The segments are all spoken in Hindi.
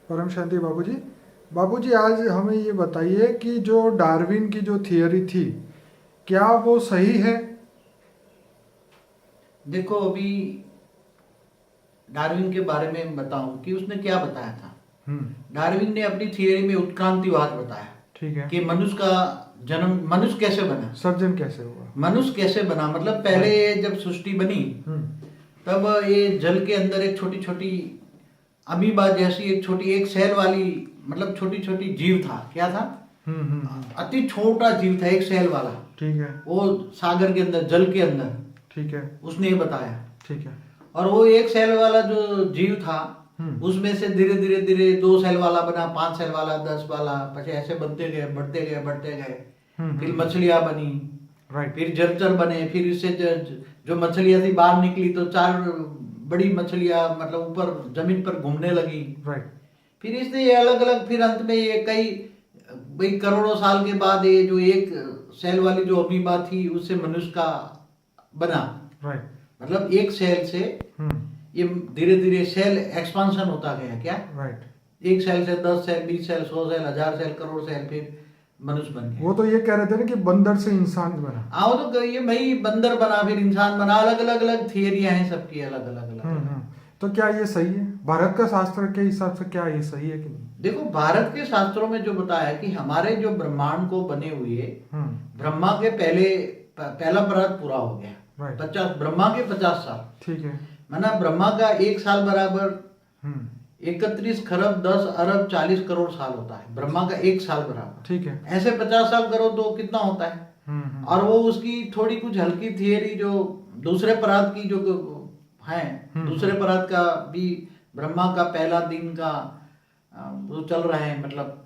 परम शांति बाबूजी। बाबूजी आज हमें ये बताइए कि जो डार्विन की जो थियरी थी, क्या वो सही है? देखो अभी डार्विन के बारे में बताऊं कि उसने क्या बताया था। हम्म। डार्विन ने अपनी थियरी में उत्क्रांतिवाद बताया ठीक है। कि मनुष्य का जन्म, मनुष्य कैसे बना। सर्जन कैसे हुआ? मनुष्य कैसे बना मतलब पहले राइट। जब सृष्टि बनी हम्म। तब ये जल के अंदर एक छोटी छोटी अमीबा जैसी एक छोटी एक सेल वाली, मतलब छोटी छोटी जीव था। क्या था? अति छोटा जीव था, एक सेल वाला। ठीक है। वो सागर के अंदर, जल के अंदर, ठीक है। उसने ये बताया। ठीक है। और वो एक सेल वाला जो जीव था हम्म। उसमें से धीरे धीरे धीरे 2 सेल वाला बना, 5 सेल वाला, 10 वाला, फिर ऐसे बनते गए, बढ़ते गए, बढ़ते गए। फिर मछलियां बनी, राइट। फिर जलचर बने, फिर इससे जो मछलियां थी बाहर निकली तो 4 बड़ी मछलियां मतलब ऊपर जमीन पर घूमने लगी। राइट। फिर इसने ये अलग अलग, फिर अंत में ये कई भाई करोड़ों साल के बाद ये जो एक सेल वाली जो अमीबा थी उससे मनुष्य का बना। राइट। मतलब एक सेल से हम्म। ये धीरे धीरे सेल एक्सपांशन होता गया। क्या? राइट। एक सेल से 10 cell, 20 cell, 100 cell, 1000 cell, crore cell, फिर मनुष्य बन गया। वो तो ये कह रहे थे ना कि बंदर से इंसान बना। आओ तो ये भाई बंदर बना, फिर इंसान बना, अलग अलग अलग थियरियां हैं सबकी, अलग अलग अलग अलग। तो क्या ये सही है भारत का शास्त्र के हिसाब से? क्या ये सही है कि नहीं? देखो भारत के शास्त्रों में जो बताया कि हमारे जो ब्रह्मांड को बने हुए ब्रह्मा के पहला परात पूरा हो गया। राइट। 50 ब्रह्मा के 50 साल। ठीक है। माना ब्रह्मा का एक साल बराबर हम्म। 31 खरब 10 अरब 40 करोड़ साल होता है। ब्रह्मा का एक साल बराबर। ठीक है। ऐसे 50 साल करो तो कितना होता है। और वो उसकी थोड़ी कुछ हल्की थियरी जो दूसरे परात की जो है, दूसरे परात का भी ब्रह्मा का पहला दिन का वो चल रहा है, मतलब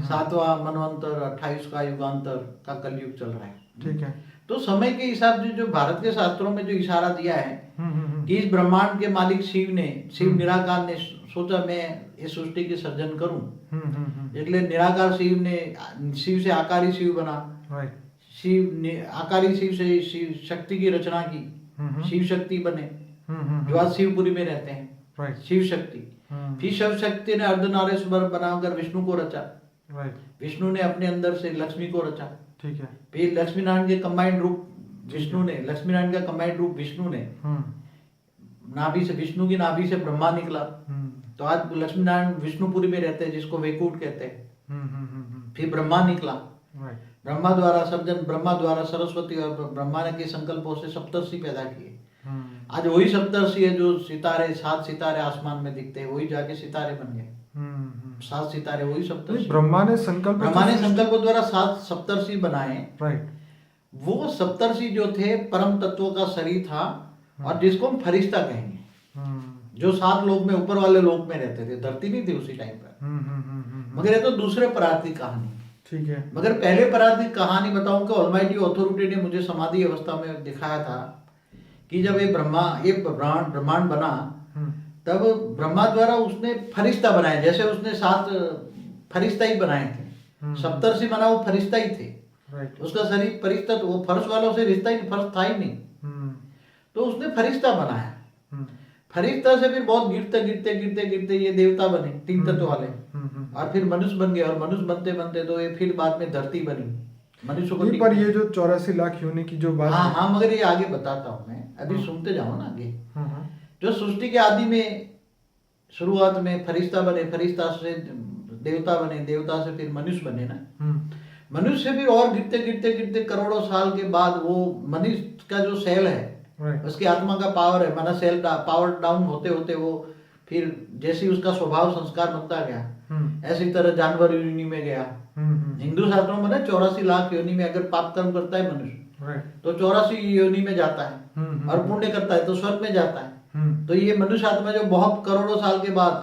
7वां मनवंतर, 28 का युगांतर का कलयुग चल रहा है। ठीक है। तो समय के हिसाब से जो भारत के शास्त्रों में जो इशारा दिया है कि इस ब्रह्मांड के मालिक शिव निराकार ने सोचा मैं इस सृष्टि की सर्जन करूं, इसलिए निराकार शिव से आकारी शिव बना। राइट। आकारी शिव से शिव शक्ति की रचना की, शिव शक्ति बने जो आज शिवपुरी में रहते हैं। राइट। शिव शक्ति। फिर शिव शक्ति ने अर्धनारेश्वर बनाकर विष्णु को रचा। राइट। विष्णु ने अपने अंदर से लक्ष्मी को रचा। ठीक है। फिर लक्ष्मी नारायण के कंबाइंड रूप विष्णु ने, लक्ष्मी नारायण का कंबाइंड रूप विष्णु ने, नाभि से, विष्णु की नाभि से ब्रह्मा निकला। तो आज लक्ष्मी नारायण विष्णुपुरी में रहते हैं जिसको वैकुंठ कहते हैं। फिर ब्रह्मा निकला। ब्रह्मा द्वारा सर्जन, ब्रह्मा द्वारा सरस्वती और ब्रह्मा ने के संकल्पों से सप्तर्षि पैदा किए। आज वही सप्तर्षि है जो सितारे, 7 सितारे आसमान में दिखते हैं, वही जाके सितारे बन गए। 7 सितारे वही सप्तर्षि। ब्रह्मा ने संकल्प द्वारा 7 सप्तर्षि बनाए। राइट। वो सप्तर्षि जो थे परम तत्व का शरीर था और जिसको हम फरिश्ता कहेंगे, जो 7 लोक में, ऊपर वाले लोक में रहते थे, धरती नहीं थी उसी टाइम पर। मगर ये तो दूसरे परात की कहानी। ठीक है। मगर पहले परात की कहानी बताऊं कि ऑलमाइटी अथॉरिटी ने मुझे समाधि अवस्था में दिखाया था कि जब ये ब्रह्मांड बना तब ब्रह्मा द्वारा उसने फरिश्ता बनाए, जैसे उसने 7 फरिश्ता ही बनाए थे। सप्तर्षि बना वो फरिश्ता ही थे। राइट। उसका शरीर फरिश्ता, तो वो फर्श वालों से रिश्ता ही, फर्श था ही नहीं। तो उसने फरिश्ता बनाया। फरिश्ता से फिर बहुत गिरते गिरते गिरते गिरते ये देवता बने, 3 तत्व वाले। और फिर मनुष्य बन गए, और मनुष्य बनते बनते तो ये फिर बाद में धरती बनी। मनुष्य को पर ये जो 84 लाख योनि की जो बात हाँ हाँ, मगर ये आगे बताता हूँ मैं, अभी सुनते जाओ ना आगे। जो सृष्टि के आदि में, शुरुआत में फरिश्ता बने, फरिश्ता से देवता बने, देवता से फिर मनुष्य बने ना। मनुष्य फिर और गिरते गिरते गिरते करोड़ों साल के बाद वो मनुष्य का जो सेल है, उसकी आत्मा का पावर है, माना सेल पावर डाउन होते होते वो फिर जैसी उसका स्वभाव संस्कार बनता गया, ऐसी तरह जानवर योनि में गया। हिंदू शास्त्रों में ना 84 लाख योनि में अगर पाप कर्म करता है मनुष्य तो 84 योनि में जाता है, और पुण्य करता है तो स्वर्ग में जाता है। तो ये मनुष्य आत्मा जो बहुत करोड़ों साल के बाद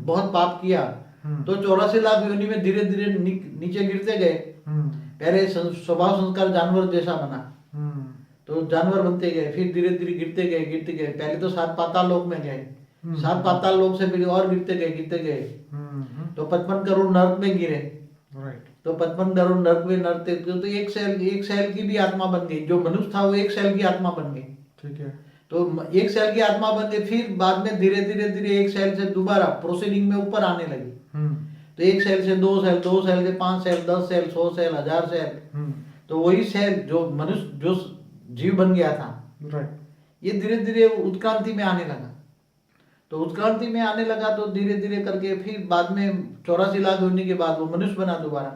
बहुत पाप किया तो 84 लाख योनि में धीरे धीरे नीचे गिरते गए। पहले स्वभाव संस्कार जानवर जैसा बना, तो जानवर बनते गए, फिर धीरे धीरे गिरते गए। पहले तो 7 पाताल लोक में गए, 7 पाताल लोक से फिर और गिरते गए तो 55 करोड़ नर्क में गिरे। तो 55 करोड़ नर्क में नरते तो एक सेल की भी आत्मा बन गई। जो मनुष्य था वो एक सेल की आत्मा बन गई। ठीक है। तो एक सेल की आत्मा बन गई, फिर बाद में धीरे धीरे धीरे एक सेल से दोबारा प्रोसीडिंग में ऊपर आने लगी। तो एक सेल से 2 सेल, 2 सेल से 5 सेल, 10 सेल, 100 सेल, 1000 सेल। तो वही सेल जो मनुष्य जो जीव बन गया था, राइट, ये धीरे धीरे उत्क्रांति में आने लगा। तो उत्क्रांति में आने लगा तो धीरे धीरे करके फिर बाद में 84 लाख योनि के बाद वो मनुष्य बना दोबारा।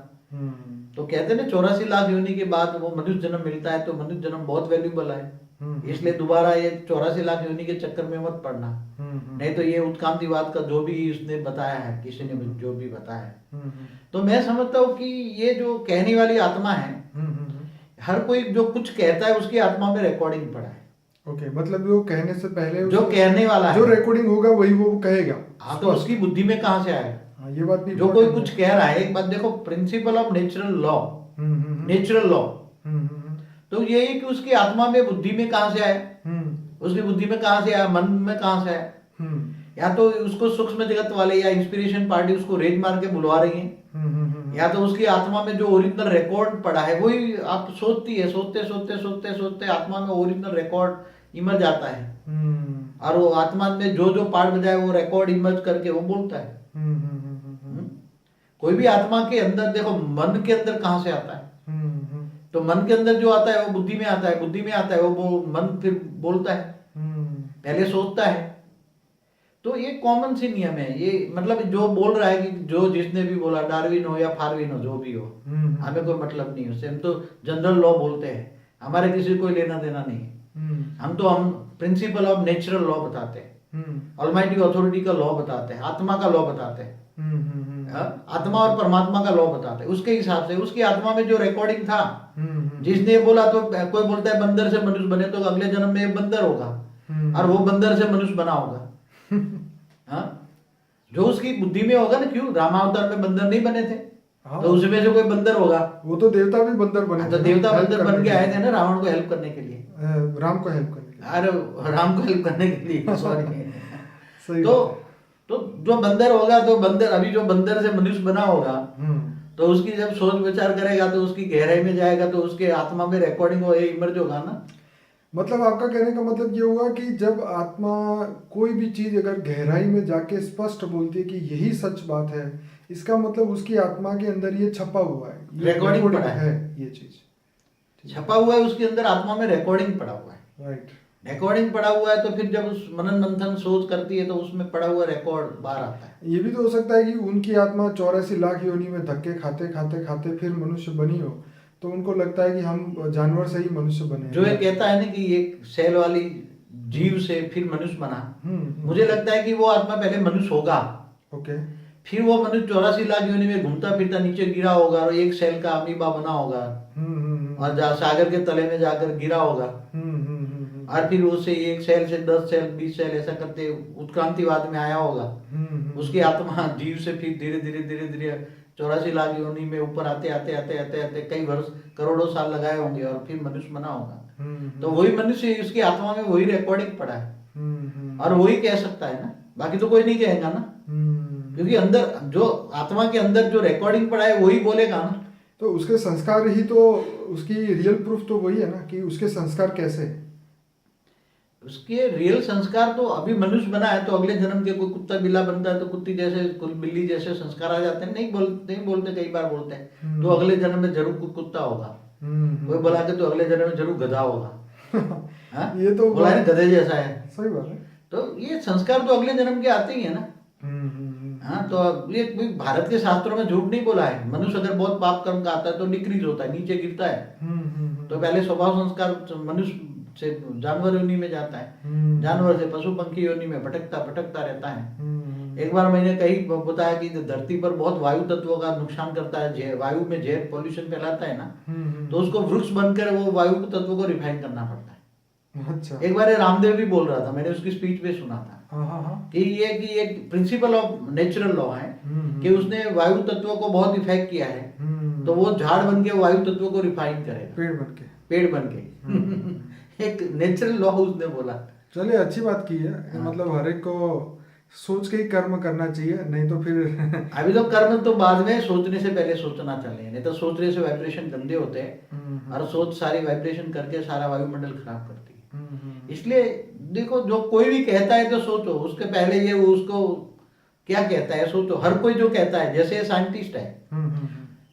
तो कहते हैं ना 84 लाख योनि के बाद वो मनुष्य जन्म मिलता है, तो मनुष्य जन्म बहुत वैल्यूबल है। इसलिए दोबारा ये 84 लाख योनि के चक्कर में मत पड़ना। नहीं तो ये उत्क्रांतिवाद का जो भी इसने बताया है, किसी ने जो भी बताया है, तो मैं समझता हूँ कि ये जो कहने वाली आत्मा है, हर कोई जो कुछ कहता है उसकी आत्मा में रिकॉर्डिंग पड़ा है। ओके, मतलब वो कहने से पहले जो कहने वाला जो है, रिकॉर्डिंग होगा वही वो कहेगा। हाँ, तो उसकी बुद्धि में कहाँ से आएगा? हाँ, ये बात भी जो कोई कुछ कह रहा है, एक बात देखो, principle of natural law, natural law, तो ये है कि उसकी आत्मा में बुद्धि में कहाँ से आए, उसकी बुद्धि में कहाँ से आया, मन में कहाँ से आया? या तो उसको सूक्ष्म जगत वाले या इंस्पिरेशन पार्टी उसको रेज मार के बुलवा रही है, या तो उसकी आत्मा में जो ओरिजिनल रिकॉर्ड पड़ा है वही आप सोचती है, सोचते सोचते सोचते सोचते आत्मा में ओरिजिनल रिकॉर्ड इमर्ज आता है, और वो आत्मा में जो जो पार्ट बजाए वो रिकॉर्ड इमर्ज करके वो बोलता है। कोई भी आत्मा के अंदर देखो, मन के अंदर कहाँ से आता है? तो मन के अंदर जो आता है वो बुद्धि में आता है, बुद्धि में आता है वो मन फिर बोलता है, पहले सोचता है। तो ये कॉमन सी नियम है ये, मतलब जो बोल रहा है कि जो जिसने भी बोला, डार्विन हो या फार्विन हो, जो भी हो, हमें कोई मतलब नहीं उससे। हम तो जनरल लॉ बोलते हैं, हमारे किसी को लेना देना नहीं है। हम प्रिंसिपल ऑफ नेचुरल लॉ बताते हैं, ऑलमाइटी अथॉरिटी का लॉ बताते हैं, आत्मा का लॉ बताते हैं, आत्मा और परमात्मा का लॉ बताते हैं। उसके हिसाब से उसकी आत्मा में जो रिकॉर्डिंग था, जिसने बोला, तो कोई बोलता है बंदर से मनुष्य बने, तो अगले जन्म में एक बंदर होगा और वो बंदर से मनुष्य बना होगा। हाँ, जो उसकी बुद्धि में होगा ना, क्यों रामावतार में बंदर नहीं बने थे? हाँ, तो उसमें से कोई बंदर होगा। वो तो देवता भी बंदर बने, तो देवता बंदर बन के आए थे ना रावण को हेल्प करने के लिए, राम को हेल्प करने के लिए। अरे राम को हेल्प करने के लिए, सॉरी। तो जो बंदर होगा, तो बंदर अभी जो बंदर से मनुष्य बना होगा, तो उसकी जब सोच विचार करेगा तो उसकी गहराई में जाएगा, तो उसके आत्मा में रिकॉर्डिंग हो इमर्ज होगा ना। मतलब आपका कहने का मतलब ये हुआ कि जब आत्मा कोई भी चीज अगर गहराई में जाके स्पष्ट बोलती है कि यही सच बात है, इसका मतलब उसकी आत्मा के अंदर ये छपा हुआ है, रिकॉर्डिंग पड़ा है, ये चीज छपा हुआ है उसके अंदर, आत्मा में रिकॉर्डिंग पड़ा हुआ है। राइट, रिकॉर्डिंग पड़ा हुआ है, तो फिर जब उस मनन मंथन सोच करती है तो उसमें पड़ा हुआ रिकॉर्ड बाहर आता है। ये भी तो हो सकता है कि उनकी आत्मा 84 लाख योनि में धक्के खाते खाते खाते फिर मनुष्य बनी हो, तो उनको लगता है कि हम जानवर से ही मनुष्य बने। जो ये कहता है ना कि एक सेल वाली जीव से फिर मनुष्य बना, मुझे लगता है कि वो आत्मा पहले मनुष्य होगा, ओके, फिर वो मनुष्य 84 लाख योनि में घूमता फिरता नीचे गिरा होगा और एक सेल का अमीबा बना होगा, और सागर के तले में जाकर गिरा होगा, और फिर उससे एक सेल से 10 सेल 20 सेल ऐसा करते उत्क्रांतिवाद में आया होगा। उसकी आत्मा जीव से फिर धीरे धीरे धीरे धीरे 84 लाख योनि में ऊपर आते आते आते आते आते कई वर्ष करोड़ों साल लगाए होंगे और फिर मनुष्य बना होगा। तो वही मनुष्य, उसकी आत्मा में वही रिकॉर्डिंग पड़ा है और वही कह सकता है ना, बाकी तो कोई नहीं कहेगा ना, क्योंकि अंदर जो आत्मा के अंदर जो रिकॉर्डिंग पड़ा है वही बोलेगा ना। तो उसके संस्कार ही तो उसकी रियल प्रूफ तो वही है ना, कि उसके संस्कार कैसे है। उसके रियल संस्कार तो अभी मनुष्य बना है, तो अगले जन्म के कोई कुत्ता बिल्ला बनता है तो कुत्ती जैसे बिल्ली जैसे संस्कार आ जाते हैं। नहीं बोलते कई बार बोलते हैं, तो अगले जन्म में जरूर कोई कुत्ता होगा, कोई बोला के तो अगले जन्म में जरूर गधा होगा। ये तो बोला है गधे जैसा है, सही बात है। तो ये संस्कार तो अगले जन्म के आते ही है ना। हाँ, तो ये कोई भारत के शास्त्रों में झूठ नहीं बोला है। मनुष्य अगर बहुत पाप कर्म का आता है तो डिक्रीज होता है, नीचे गिरता है। तो पहले स्वभाव संस्कार मनुष्य से जानवर योनि में जाता है, जानवर से पशु पंखी योनि में भटकता भटकता रहता है। एक बार मैंने कहीं बताया कि धरती पर बहुत वायु तत्वों का नुकसान करता है, वायु में जहर पॉल्यूशन फैलाता है ना, तो उसको वृक्ष बनकर वो वायु तत्वों को रिफाइन करना पड़ता है। अच्छा, एक बार रामदेव भी बोल रहा था, मैंने उसकी स्पीच में सुना था कि ये एक प्रिंसिपल ऑफ नेचुरल लॉ है कि उसने वायु तत्वों को बहुत इफेक्ट किया है, तो वो झाड़ बन के वायु तत्वों को रिफाइन करेगा, पेड़ बन के एक नेचुरल लॉ उसने बोला। चलिए, अच्छी बात की है। मतलब हर एक को सोच के ही कर्म करना चाहिए, नहीं तो फिर अभी तो कर्म तो बाद में, सोचने से पहले सोचना चाहिए, नहीं तो सोचने से वाइब्रेशन गंदे होते हैं और सोच सारी वाइब्रेशन करके सारा वायुमंडल खराब करती है। इसलिए देखो, जो कोई भी कहता है तो सोचो उसके पहले ये उसको क्या कहता है सोचो। हर कोई जो कहता है, जैसे साइंटिस्ट है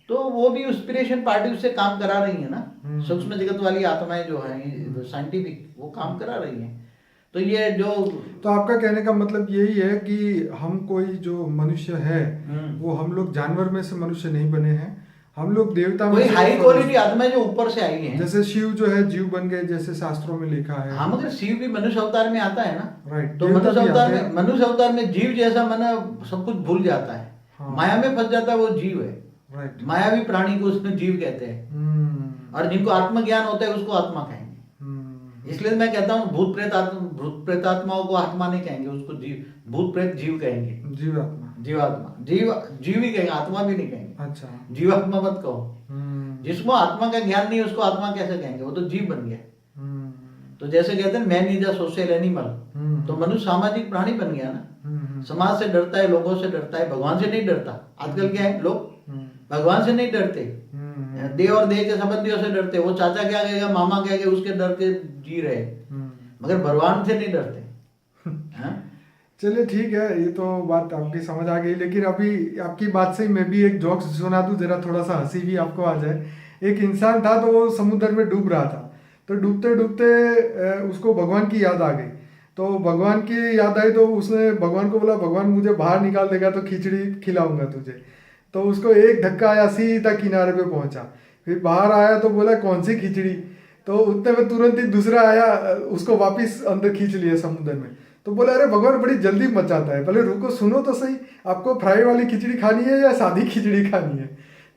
तो वो भी इंस्पिरेशन पार्टी उससे काम करा रही है ना। सूक्ष्म जगत वाली आत्माएं जो है साइंटिफिक, वो काम करा रही हैं। तो ये जो, तो आपका कहने का मतलब यही है कि हम कोई जो मनुष्य है वो हम लोग जानवर में से मनुष्य नहीं बने हैं, हम लोग देवता में कोई से हाई क्वालिटी आत्मा जो ऊपर से आई है। जैसे शिव जो है जीव बन गए, जैसे शास्त्रों में लिखा है। हाँ, मगर शिव भी मनुष्य अवतार में आता है ना। राइट। तो मनुष्य अवतार में जीव जैसा मन सब कुछ भूल जाता है। हाँ। माया में फंस जाता है, वो जीव है। राइट। मायावी प्राणी को उसमें जीव कहते हैं। और जिनको आत्मज्ञान होता है उसको आत्मा कहेंगे। इसलिए मैं कहता हूँ भूत प्रेतात्माओं को आत्मा नहीं कहेंगे, उसको जीव, भूत प्रेत जीव कहेंगे। जीवात्मा जीव ही कहेंगे, आत्मा भी नहीं कहेंगे। अच्छा, जीवात्मा मत कहो। जिसको आत्मा का ज्ञान नहीं है उसको आत्मा कैसे कहेंगे, वो तो जीव बन गया। तो जैसे कहते हैं man is a social animal, तो मनुष्य सामाजिक प्राणी बन गया ना। समाज से डरता है, लोगों से डरता है, भगवान से नहीं डरता। आजकल क्या है, लोग भगवान से नहीं डरते, देह और देह के संबंधियों से डरते। वो चाचा क्या कहेगा, मामा क्या कहेगा, उसके डर के जी रहे, मगर भगवान से नहीं डरते। चलिए ठीक है, ये तो बात आपकी समझ आ गई। लेकिन अभी आपकी बात से मैं भी एक जोक सुना दूं, जरा थोड़ा सा हंसी भी आपको आ जाए। एक इंसान था तो वो समुद्र में डूब रहा था, तो डूबते डूबते उसको भगवान की याद आ गई। तो भगवान की याद आई तो उसने भगवान को बोला, भगवान मुझे बाहर निकाल देगा तो खिचड़ी खिलाऊंगा तुझे। तो उसको एक धक्का आया, सीधा किनारे पे पहुंचा। फिर बाहर आया तो बोला कौन सी खिचड़ी, तो उतने में तुरंत ही दूसरा आया, उसको वापस अंदर खींच लिया समुद्र में। तो बोला अरे भगवान बड़ी जल्दी मचाता है, पहले रुको सुनो तो सही, आपको फ्राई वाली खिचड़ी खानी है या सादी खिचड़ी खानी है।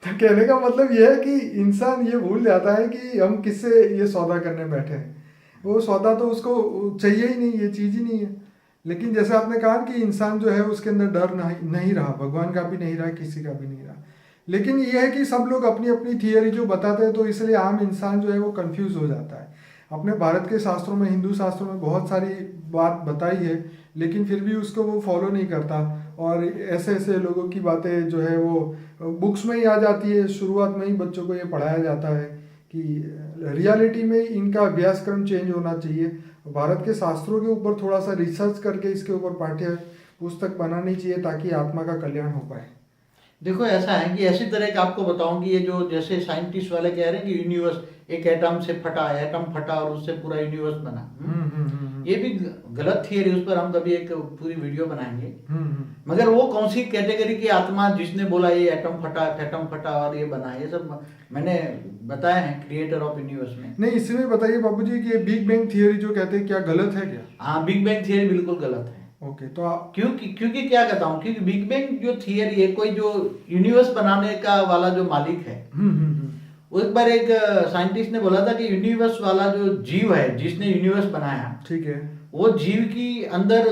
तो कहने का मतलब यह है कि इंसान ये भूल जाता है कि हम किससे ये सौदा करने बैठे हैं। वो सौदा तो उसको चाहिए ही नहीं, ये चीज़ ही नहीं है। लेकिन जैसे आपने कहा कि इंसान जो है उसके अंदर डर नहीं रहा, भगवान का भी नहीं रहा, किसी का भी नहीं रहा। लेकिन ये है कि सब लोग अपनी अपनी थियरी जो बताते हैं, तो इसलिए आम इंसान जो है वो कंफ्यूज हो जाता है। अपने भारत के शास्त्रों में, हिंदू शास्त्रों में बहुत सारी बात बताई है, लेकिन फिर भी उसको वो फॉलो नहीं करता। और ऐसे ऐसे लोगों की बातें जो है वो बुक्स में ही आ जाती है। शुरुआत में ही बच्चों को ये पढ़ाया जाता है कि रियलिटी में इनका अभ्यासक्रम चेंज होना चाहिए। भारत के शास्त्रों के ऊपर थोड़ा सा रिसर्च करके इसके ऊपर पाठ्य पुस्तक बनानी चाहिए ताकि आत्मा का कल्याण हो पाए। देखो ऐसा है कि ऐसी तरह का आपको बताऊं कि ये जो जैसे साइंटिस्ट वाले कह रहे हैं कि यूनिवर्स एक एटम से फटा, एटम फटा और उससे पूरा यूनिवर्स बना। ये भी गलत थियरी, उस पर हम कभी एक पूरी वीडियो बनाएंगे। मगर वो कौन सी कैटेगरी की आत्मा जिसने बोला ये एटम फटा और ये बना, ये सब मैंने बताया है क्रिएटर ऑफ यूनिवर्स में। नहीं, इसमें बताइए बाबूजी कि बिग बैंग थियरी जो कहते हैं क्या गलत है क्या? हाँ, बिग बैंग थियरी बिल्कुल गलत है। ओके, तो आप क्योंकि क्या कहता हूँ, क्योंकि बिग बैंग जो थियरी है, कोई जो यूनिवर्स बनाने का वाला जो मालिक है, वो एक बार एक साइंटिस्ट ने बोला था कि यूनिवर्स वाला जो जीव है जिसने यूनिवर्स बनाया, ठीक है, वो जीव की अंदर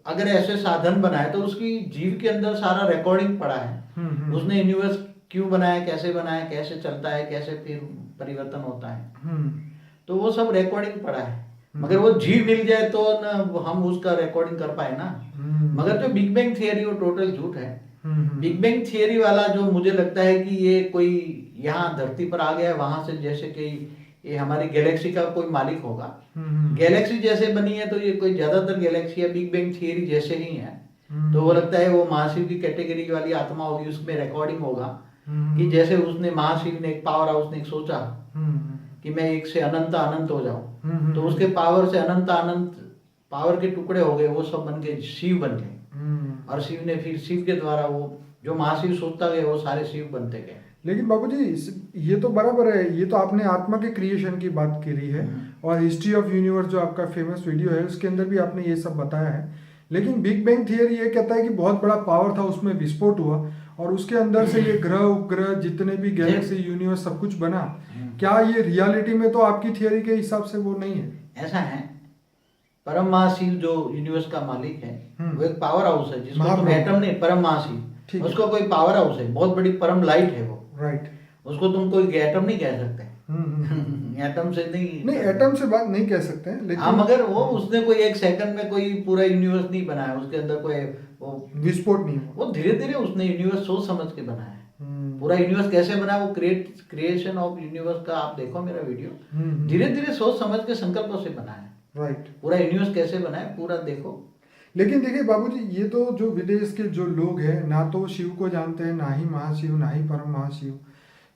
अगर ऐसे साधन बनाए तो उसकी जीव के अंदर सारा रिकॉर्डिंग पड़ा है। उसने यूनिवर्स क्यों बनाया, कैसे चलता है, कैसे फिर परिवर्तन होता है, तो वो सब रिकॉर्डिंग पड़ा है। मगर वो जीव मिल जाए तो हम उसका रिकॉर्डिंग कर पाए ना। मगर जो बिग बैंग थियरी वो टोटल झूठ है। बिग बैंग थियरी वाला जो मुझे लगता है कि ये कोई यहाँ धरती पर आ गया है वहां से, जैसे कि ये हमारी गैलेक्सी का कोई मालिक होगा। गैलेक्सी जैसे बनी है तो ये कोई ज्यादातर गैलेक्सी है बिग बैंग थियरी जैसे ही है। तो वो लगता है वो महाशिव की कैटेगरी वाली आत्मा होगी, उसमें रिकॉर्डिंग होगा कि जैसे उसने महाशिव ने एक पावर हाउस ने एक सोचा कि मैं एक से अनंत हो जाऊं, तो उसके पावर से अनंत पावर के टुकड़े हो गए, वो सब बन गए, शिव बन गए। और शिव ने फिर शिव के द्वारा वो जो महाशिव सोचता गया वो सारे शिव बनते गए। लेकिन बाबूजी ये तो बराबर है, ये तो आपने आत्मा के क्रिएशन की बात करी है और हिस्ट्री ऑफ यूनिवर्स जो आपका फेमस वीडियो है उसके अंदर भी आपने ये सब बताया है। लेकिन बिग बैंग थियरी ये कहता है कि बहुत बड़ा पावर था, उसमें विस्फोट हुआ और उसके अंदर से ये ग्रह उपग्रह जितने भी गैलेक्सी यूनिवर्स सब कुछ बना। क्या ये रियलिटी में तो आपकी थियरी के हिसाब से वो नहीं है? ऐसा है, परम महाशिव जो यूनिवर्स का मालिक है वो एक पावर हाउस है जिसको तुम एटम नहीं, परम महाशिव उसको कोई पावर हाउस है, बहुत बड़ी परम लाइट है वो। राइट, उसको तुम कोई एटम नहीं कह सकते। एटम से नहीं, एटम से बात नहीं कह सकते हैं, लेकिन हाँ, मगर वो उसने कोई एक सेकंड में कोई पूरा यूनिवर्स नहीं बनाया, उसके अंदर कोई वो विस्फोट नहीं हुआ। वो धीरे धीरे उसने यूनिवर्स सोच समझ के बनाया। पूरा यूनिवर्स कैसे बना, वो क्रिएशन ऑफ यूनिवर्स का आप देखो मेरा वीडियो, धीरे धीरे सोच समझ के संकल्पों से बनाया है। राइट। पूरा यूनिवर्स कैसे बना है पूरा देखो। लेकिन देखिए बाबूजी, ये तो जो विदेश के जो लोग हैं ना तो शिव को जानते हैं, ना ही महाशिव, ना ही परम महाशिव।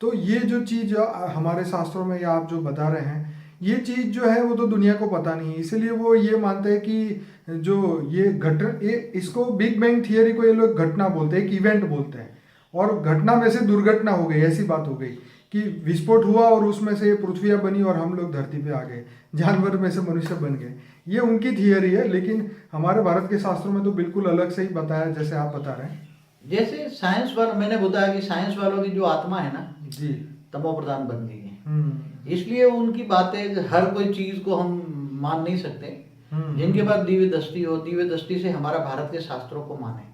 तो ये जो चीज़ हमारे शास्त्रों में या आप जो बता रहे हैं, ये चीज़ जो है वो तो दुनिया को पता नहीं है, इसलिए वो ये मानते हैं कि जो ये इसको बिग बैंग थियरी को ये लोग घटना बोलते हैं, एक इवेंट बोलते हैं, और घटना में से दुर्घटना हो गई, ऐसी बात हो गई कि विस्फोट हुआ और उसमें से पृथ्वी बनी और हम लोग धरती पे आ गए, जानवर में से मनुष्य बन गए। ये उनकी थियरी है, लेकिन हमारे भारत के शास्त्रों में तो बिल्कुल अलग से ही बताया, जैसे आप बता रहे हैं। जैसे साइंस वालों, मैंने बताया कि साइंस वालों की जो आत्मा है ना जी। तमो प्रधान बन गई है, इसलिए उनकी बातें हर कोई चीज को हम मान नहीं सकते। जिनके पास दिव्य दृष्टि हो, दिव्य दृष्टि से हमारा भारत के शास्त्रों को माने।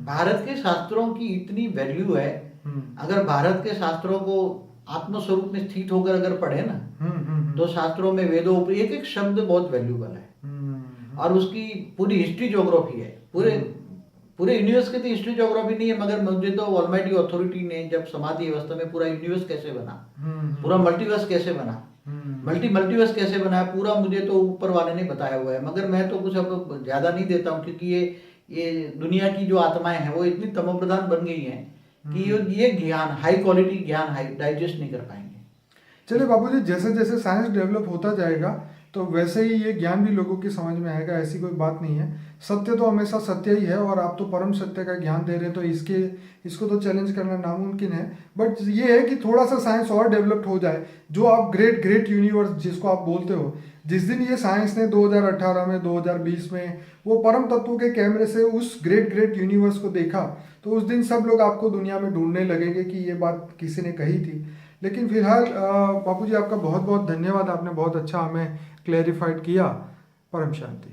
भारत के शास्त्रों की इतनी वैल्यू है, अगर भारत के शास्त्रों को आत्मस्वरूप में स्थित होकर अगर पढ़े ना, तो शास्त्रों में वेदों एक एक शब्द बहुत वैल्यूबल है, और उसकी पूरी हिस्ट्री ज्योग्राफी है। पूरे यूनिवर्स की तो हिस्ट्री ज्योग्राफी नहीं है, मगर मुझे तो ऑलमाइटी अथॉरिटी ने जब समाधि अवस्था में पूरा यूनिवर्स कैसे बना, पूरा मल्टीवर्स कैसे बना, मल्टीवर्स कैसे बना है, पूरा मुझे तो ऊपर वाले ने बताया हुआ है। मगर मैं तो कुछ अब ज्यादा नहीं देता हूँ, क्योंकि ये दुनिया की जो आत्माएं हैं वो इतनी तमोप्रधान बन गई हैं कि ये ज्ञान, हाई क्वालिटी ज्ञान डाइजेस्ट नहीं कर पाएंगे। चलिए बाबूजी, जैसे जैसे साइंस डेवलप होता जाएगा तो वैसे ही ये ज्ञान भी लोगों की समझ में आएगा, ऐसी कोई बात नहीं है। सत्य तो हमेशा सत्य ही है, और आप तो परम सत्य का ज्ञान दे रहे हैं, तो इसको तो चैलेंज करना नामुमकिन है। बट ये है कि थोड़ा सा साइंस और डेवलप्ड हो जाए, जो आप ग्रेट यूनिवर्स जिसको आप बोलते हो, जिस दिन ये साइंस ने 2018 में 2020 में वो परम तत्वों के कैमरे से उस ग्रेट यूनिवर्स को देखा, तो उस दिन सब लोग आपको दुनिया में ढूंढने लगेंगे कि ये बात किसी ने कही थी। लेकिन फिलहाल बापू जी, आपका बहुत बहुत धन्यवाद, आपने बहुत अच्छा हमें क्लैरिफाइड किया। परम शांति।